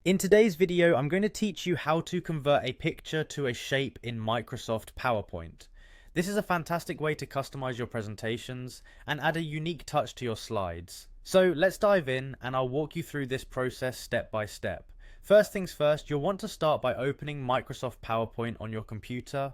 In today's video, I'm going to teach you how to convert a picture to a shape in Microsoft PowerPoint. This is a fantastic way to customize your presentations and add a unique touch to your slides. So let's dive in and I'll walk you through this process step by step. First things first, you'll want to start by opening Microsoft PowerPoint on your computer.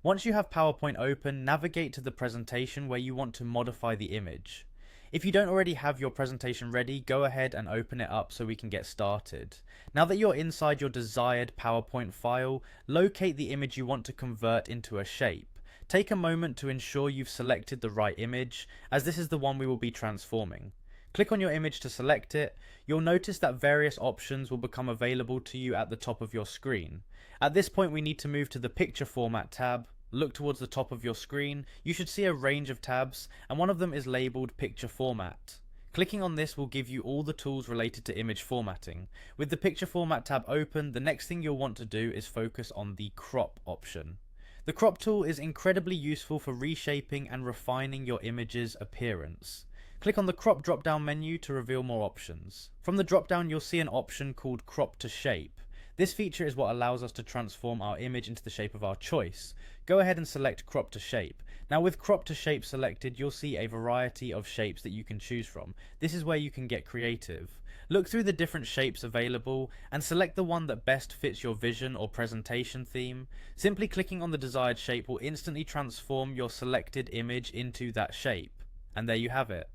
Once you have PowerPoint open, navigate to the presentation where you want to modify the image. If you don't already have your presentation ready, go ahead and open it up so we can get started. Now that you're inside your desired PowerPoint file, locate the image you want to convert into a shape. Take a moment to ensure you've selected the right image, as this is the one we will be transforming. Click on your image to select it. You'll notice that various options will become available to you at the top of your screen. At this point, we need to move to the Picture Format tab. Look towards the top of your screen. You should see a range of tabs, and one of them is labeled Picture Format. Clicking on this will give you all the tools related to image formatting. With the Picture Format tab open, the next thing you'll want to do is focus on the Crop option. The Crop tool is incredibly useful for reshaping and refining your image's appearance. Click on the Crop drop-down menu to reveal more options. From the drop-down, you'll see an option called Crop to Shape. This feature is what allows us to transform our image into the shape of our choice. Go ahead and select Crop to Shape. Now with Crop to Shape selected, you'll see a variety of shapes that you can choose from. This is where you can get creative. Look through the different shapes available and select the one that best fits your vision or presentation theme. Simply clicking on the desired shape will instantly transform your selected image into that shape. And there you have it.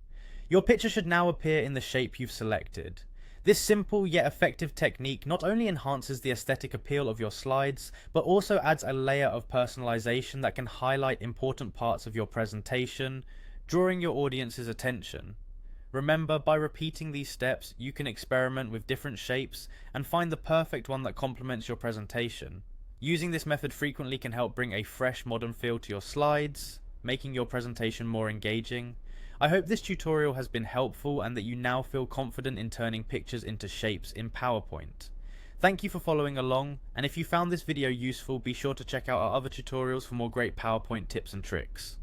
Your picture should now appear in the shape you've selected. This simple yet effective technique not only enhances the aesthetic appeal of your slides, but also adds a layer of personalization that can highlight important parts of your presentation, drawing your audience's attention. Remember, by repeating these steps, you can experiment with different shapes and find the perfect one that complements your presentation. Using this method frequently can help bring a fresh, modern feel to your slides, making your presentation more engaging. I hope this tutorial has been helpful and that you now feel confident in turning pictures into shapes in PowerPoint. Thank you for following along, and if you found this video useful, be sure to check out our other tutorials for more great PowerPoint tips and tricks.